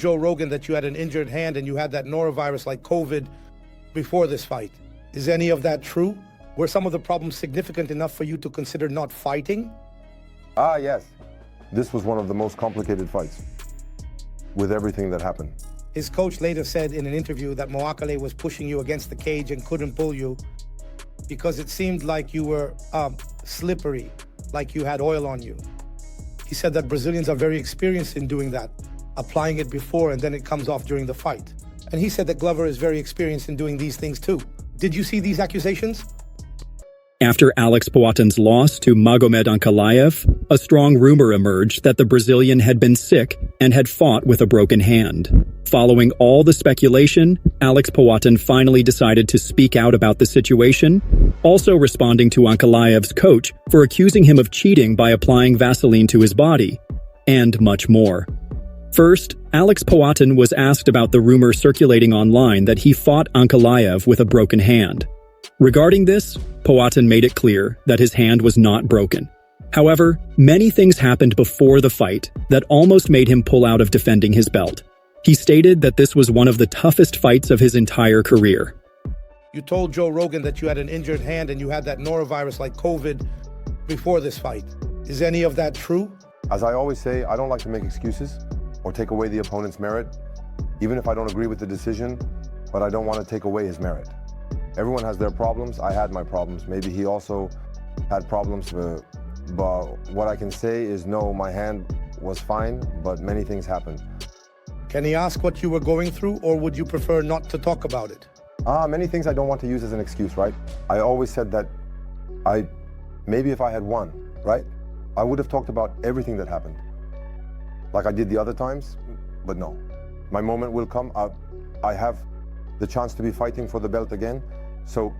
Joe Rogan that you had an injured hand and you had that norovirus like COVID before this fight. Is any of that true? Were some of the problems significant enough for you to consider not fighting? Yes. This was one of the most complicated fights with everything that happened. His coach later said in an interview that Ankalaev was pushing you against the cage and couldn't pull you because it seemed like you were slippery, like you had oil on you. He said that Brazilians are very experienced in doing that, applying it before and then it comes off during the fight. And he said that Glover is very experienced in doing these things too. Did you see these accusations? After Alex Poatin's loss to Magomed Ankalaev, a strong rumor emerged that the Brazilian had been sick and had fought with a broken hand. Following all the speculation, Alex Poatin finally decided to speak out about the situation, also responding to Ankalaev's coach for accusing him of cheating by applying Vaseline to his body, and much more. First, Alex Poatin was asked about the rumor circulating online that he fought Ankalaev with a broken hand. Regarding this, Poatin made it clear that his hand was not broken. However, many things happened before the fight that almost made him pull out of defending his belt. He stated that this was one of the toughest fights of his entire career. You told Joe Rogan that you had an injured hand and you had that norovirus like COVID before this fight. Is any of that true? As I always say, I don't like to make excuses or take away the opponent's merit, even if I don't agree with the decision, but I don't want to take away his merit. Everyone has their problems. I had my problems. Maybe he also had problems, but what I can say is no, my hand was fine, but many things happened. Can he ask what you were going through, or would you prefer not to talk about it? Many things I don't want to use as an excuse, right? I always said that maybe if I had won, right, I would have talked about everything that happened, like I did the other times, but no. My moment will come. I have the chance to be fighting for the belt again, so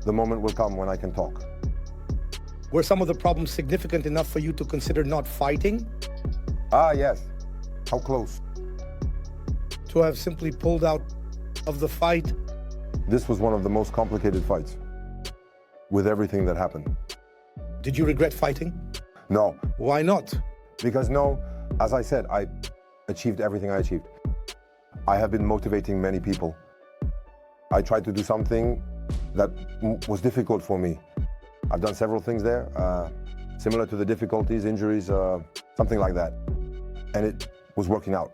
the moment will come when I can talk. Were some of the problems significant enough for you to consider not fighting? Yes. How close? To have simply pulled out of the fight? This was one of the most complicated fights with everything that happened. Did you regret fighting? No. Why not? Because no, as I said, I achieved everything I achieved. I have been motivating many people. I tried to do something that was difficult for me. I've done several things there, similar to the difficulties, injuries, something like that. And it was working out.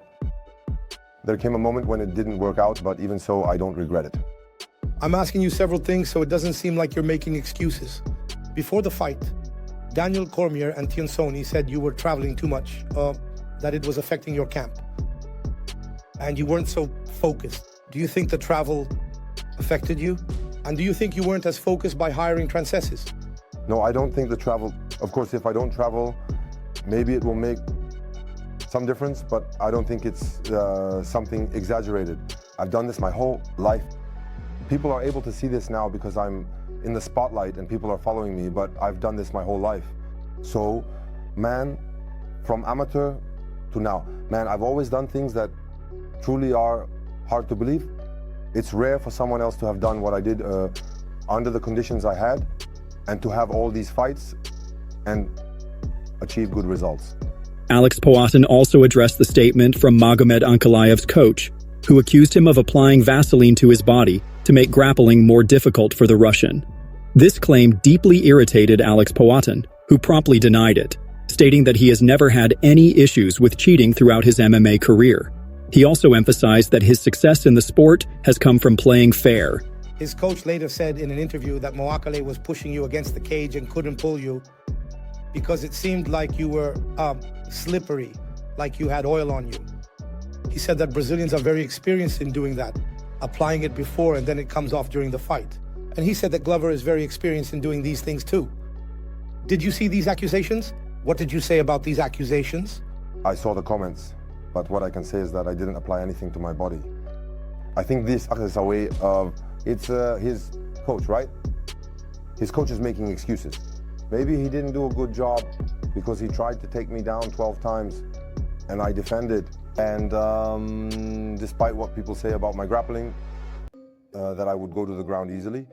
There came a moment when it didn't work out, but even so, I don't regret it. I'm asking you several things so it doesn't seem like you're making excuses. Before the fight, Daniel Cormier and Tiensoni said you were traveling too much, that it was affecting your camp. And you weren't so focused. Do you think the travel affected you? And do you think you weren't as focused by hiring transcesses? No, I don't think the travel, of course, if I don't travel, maybe it will make some difference, but I don't think it's something exaggerated. I've done this my whole life. People are able to see this now because I'm in the spotlight and people are following me, but I've done this my whole life. So, man, from amateur to now, man, I've always done things that truly are hard to believe. It's rare for someone else to have done what I did under the conditions I had and to have all these fights and achieve good results. Alex Poatin also addressed the statement from Magomed Ankalaev's coach, who accused him of applying Vaseline to his body to make grappling more difficult for the Russian. This claim deeply irritated Alex Poatin, who promptly denied it, stating that he has never had any issues with cheating throughout his MMA career. He also emphasized that his success in the sport has come from playing fair. His coach later said in an interview that Ankalaev was pushing you against the cage and couldn't pull you because it seemed like you were slippery, like you had oil on you. He said that Brazilians are very experienced in doing that, applying it before and then it comes off during the fight. And he said that Glover is very experienced in doing these things too. Did you see these accusations? What did you say about these accusations? I saw the comments, but what I can say is that I didn't apply anything to my body. I think this is a way of, it's his coach, right? His coach is making excuses. Maybe he didn't do a good job because he tried to take me down 12 times and I defended. And despite what people say about my grappling, that I would go to the ground easily,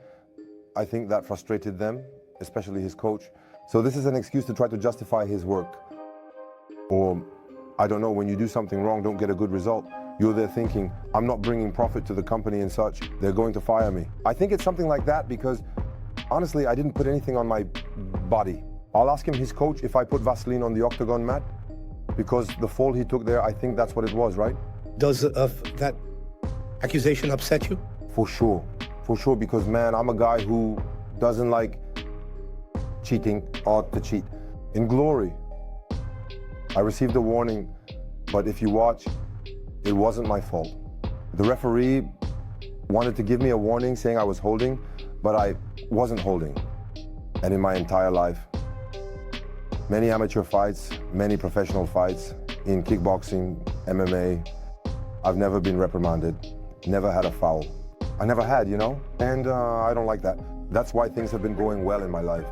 I think that frustrated them, especially his coach. So this is an excuse to try to justify his work or I don't know, when you do something wrong, don't get a good result, you're there thinking, I'm not bringing profit to the company and such, they're going to fire me. I think it's something like that because, honestly, I didn't put anything on my body. I'll ask him, his coach, if I put Vaseline on the octagon mat, because the fall he took there, I think that's what it was, right? Does that accusation upset you? For sure, because man, I'm a guy who doesn't like cheating or to cheat. In Glory, I received a warning, but if you watch, it wasn't my fault. The referee wanted to give me a warning saying I was holding, but I wasn't holding. And in my entire life, many amateur fights, many professional fights, in kickboxing, MMA, I've never been reprimanded, never had a foul. I never had, you know, and I don't like that. That's why things have been going well in my life.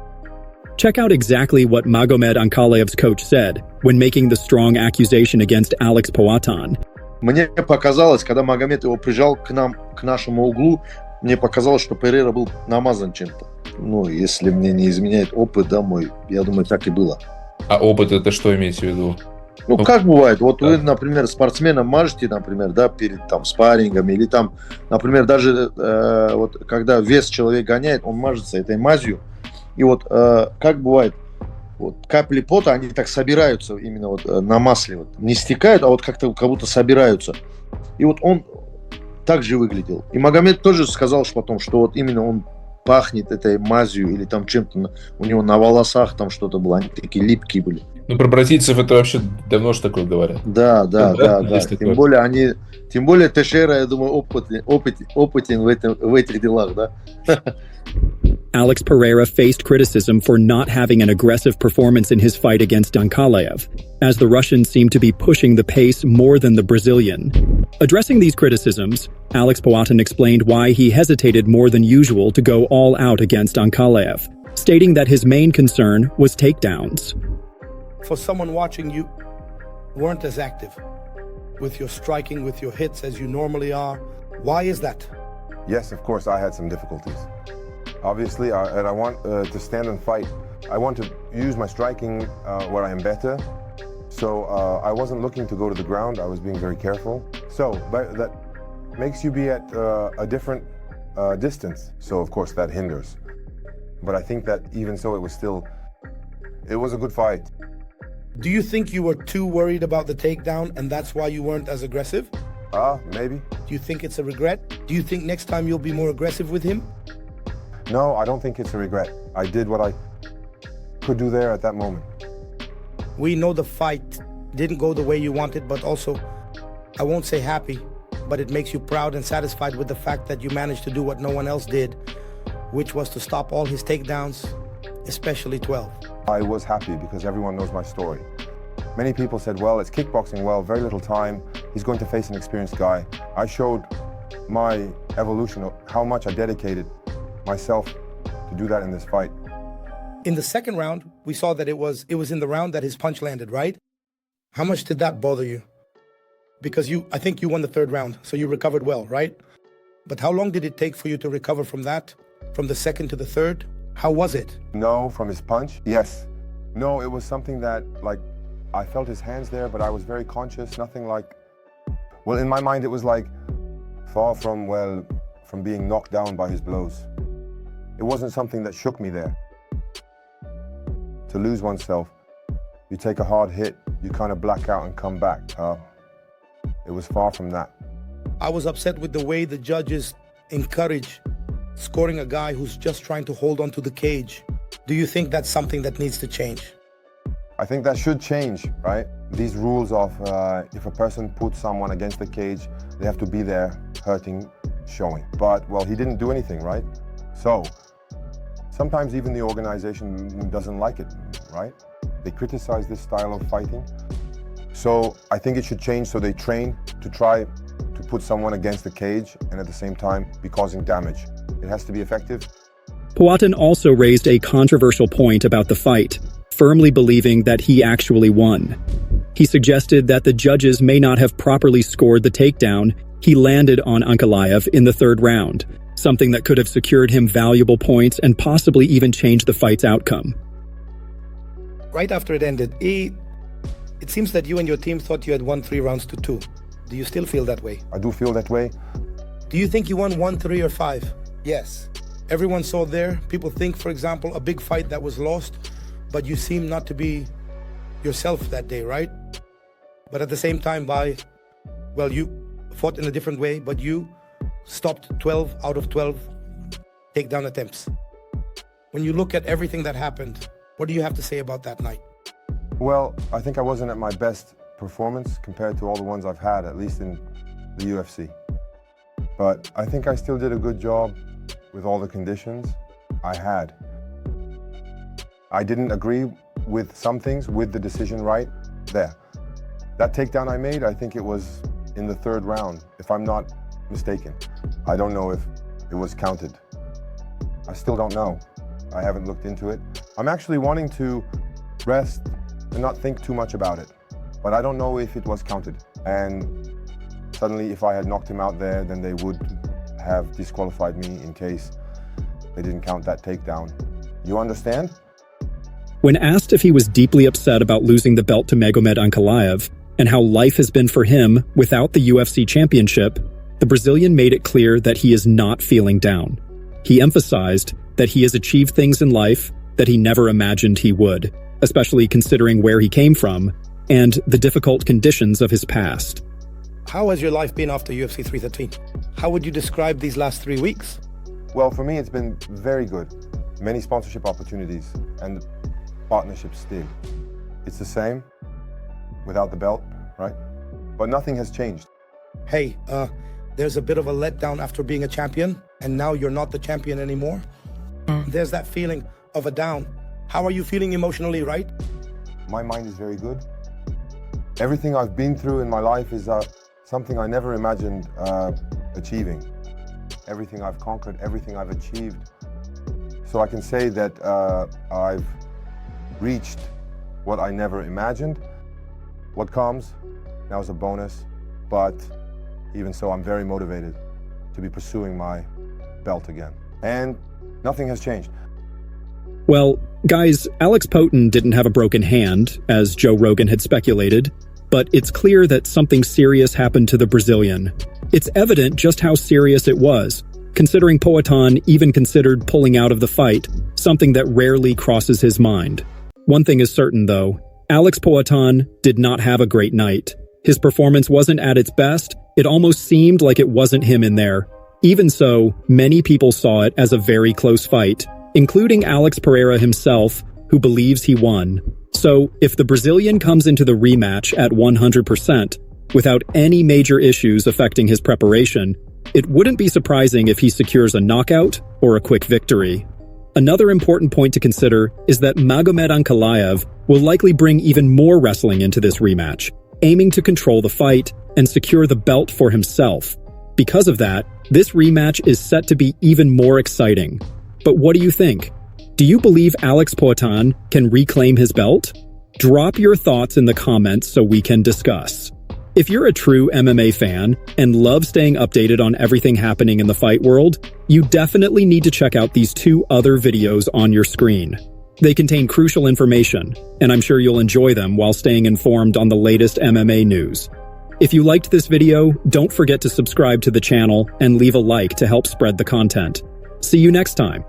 Check out exactly what Magomed Ankalaev's coach said when making the strong accusation against Alex Poatan. Мне показалось, когда Магомед его прижал к нам, к нашему углу, мне показалось, что Перейра был намазан чем-то. Ну, если мне не изменяет опыт, да, мой, я думаю, так и было. А опыт это что имеете в виду? Ну, как бывает, вот вы, например, спортсменом мажете, например, да, перед там спаррингом, или там, например, даже вот когда вес человек гоняет, он мажется этой мазью, и вот как бывает, вот капли пота, они так собираются именно вот на масле, вот, не стекают, а вот как-то как будто собираются. И вот он так же выглядел. И Магомед тоже сказал потом, что вот именно он пахнет этой мазью или там чем-то, у него на волосах там что-то было, они такие липкие были. Ну, про бразильцев это вообще давно же такое говорят. Да. Есть Тем такое. более Тейшейра, я думаю, опытен в этих делах, да. Alex Pereira faced criticism for not having an aggressive performance in his fight against Ankalaev, as the Russian seemed to be pushing the pace more than the Brazilian. Addressing these criticisms, Alex Poatan explained why he hesitated more than usual to go all out against Ankalaev, stating that his main concern was takedowns. For someone watching, you weren't as active with your striking, with your hits as you normally are. Why is that? Yes, of course, I had some difficulties. Obviously, and I want to stand and fight. I want to use my striking where I am better. So I wasn't looking to go to the ground. I was being very careful. So that makes you be at a different distance. So of course that hinders. But I think that even so, it was a good fight. Do you think you were too worried about the takedown and that's why you weren't as aggressive? Maybe. Do you think it's a regret? Do you think next time you'll be more aggressive with him? No, I don't think it's a regret. I did what I could do there at that moment. We know the fight didn't go the way you wanted, but also, I won't say happy, but it makes you proud and satisfied with the fact that you managed to do what no one else did, which was to stop all his takedowns, especially 12. I was happy because everyone knows my story. Many people said, well, it's kickboxing, well, very little time. He's going to face an experienced guy. I showed my evolution of how much I dedicated myself to do that in this fight. In the second round, we saw that it was in the round that his punch landed, right? How much did that bother you? Because I think you won the third round, so you recovered well, right? But how long did it take for you to recover from that, from the second to the third? How was it? No, from his punch? Yes. No, it was something that, like, I felt his hands there, but I was very conscious, nothing like, well, in my mind, it was like far from being knocked down by his blows. It wasn't something that shook me there. To lose oneself, you take a hard hit, you kind of black out and come back. It was far from that. I was upset with the way the judges encourage scoring a guy who's just trying to hold on to the cage. Do you think that's something that needs to change? I think that should change, right? These rules of if a person puts someone against the cage, they have to be there, hurting, showing. But, well, he didn't do anything, right? So, sometimes even the organization doesn't like it, right? They criticize this style of fighting. So, I think it should change so they train to try to put someone against the cage and at the same time be causing damage. It has to be effective. Poatan also raised a controversial point about the fight, firmly believing that he actually won. He suggested that the judges may not have properly scored the takedown he landed on Ankalaev in the third round, something that could have secured him valuable points and possibly even changed the fight's outcome. Right after it ended, it It seems that you and your team thought you had won 3 rounds to 2. Do you still feel that way? I do feel that way. Do you think you won 1, 3, or 5? Yes. Everyone saw there. People think, for example, a big fight that was lost, but you seem not to be yourself that day, right? But at the same time, you fought in a different way, but you stopped 12 out of 12 takedown attempts. When you look at everything that happened, what do you have to say about that night? Well, I think I wasn't at my best performance compared to all the ones I've had, at least in the UFC. But I think I still did a good job with all the conditions I had. I didn't agree with some things, with the decision right there. That takedown I made, I think it was in the 3rd round, if I'm not mistaken. I don't know if it was counted. I still don't know. I haven't looked into it. I'm actually wanting to rest and not think too much about it. But I don't know if it was counted. And suddenly, if I had knocked him out there, then they would have disqualified me in case they didn't count that takedown. You understand? When asked if he was deeply upset about losing the belt to Magomed Ankalaev and how life has been for him without the UFC championship, the Brazilian made it clear that he is not feeling down. He emphasized that he has achieved things in life that he never imagined he would, especially considering where he came from and the difficult conditions of his past. How has your life been after UFC 313? How would you describe these last 3 weeks? Well, for me, it's been very good. Many sponsorship opportunities and partnerships still. It's the same without the belt, right? But nothing has changed. Hey, there's a bit of a letdown after being a champion, and now you're not the champion anymore. There's that feeling of a down. How are you feeling emotionally, right? My mind is very good. Everything I've been through in my life is something I never imagined achieving. Everything I've conquered, everything I've achieved. So I can say that I've reached what I never imagined. What comes now is a bonus, but even so, I'm very motivated to be pursuing my belt again. And nothing has changed. Well, guys, Alex Poten didn't have a broken hand, as Joe Rogan had speculated, but it's clear that something serious happened to the Brazilian. It's evident just how serious it was, considering Poatan even considered pulling out of the fight, something that rarely crosses his mind. One thing is certain, though. Alex Poatan did not have a great night. His performance wasn't at its best. It almost seemed like it wasn't him in there. Even so, many people saw it as a very close fight, including Alex Pereira himself, who believes he won. So, if the Brazilian comes into the rematch at 100%, without any major issues affecting his preparation, it wouldn't be surprising if he secures a knockout or a quick victory. Another important point to consider is that Magomed Ankalaev will likely bring even more wrestling into this rematch, aiming to control the fight and secure the belt for himself. Because of that, this rematch is set to be even more exciting. But what do you think? Do you believe Alex Poatan can reclaim his belt? Drop your thoughts in the comments so we can discuss. If you're a true MMA fan and love staying updated on everything happening in the fight world, you definitely need to check out these 2 other videos on your screen. They contain crucial information, and I'm sure you'll enjoy them while staying informed on the latest MMA news. If you liked this video, don't forget to subscribe to the channel and leave a like to help spread the content. See you next time.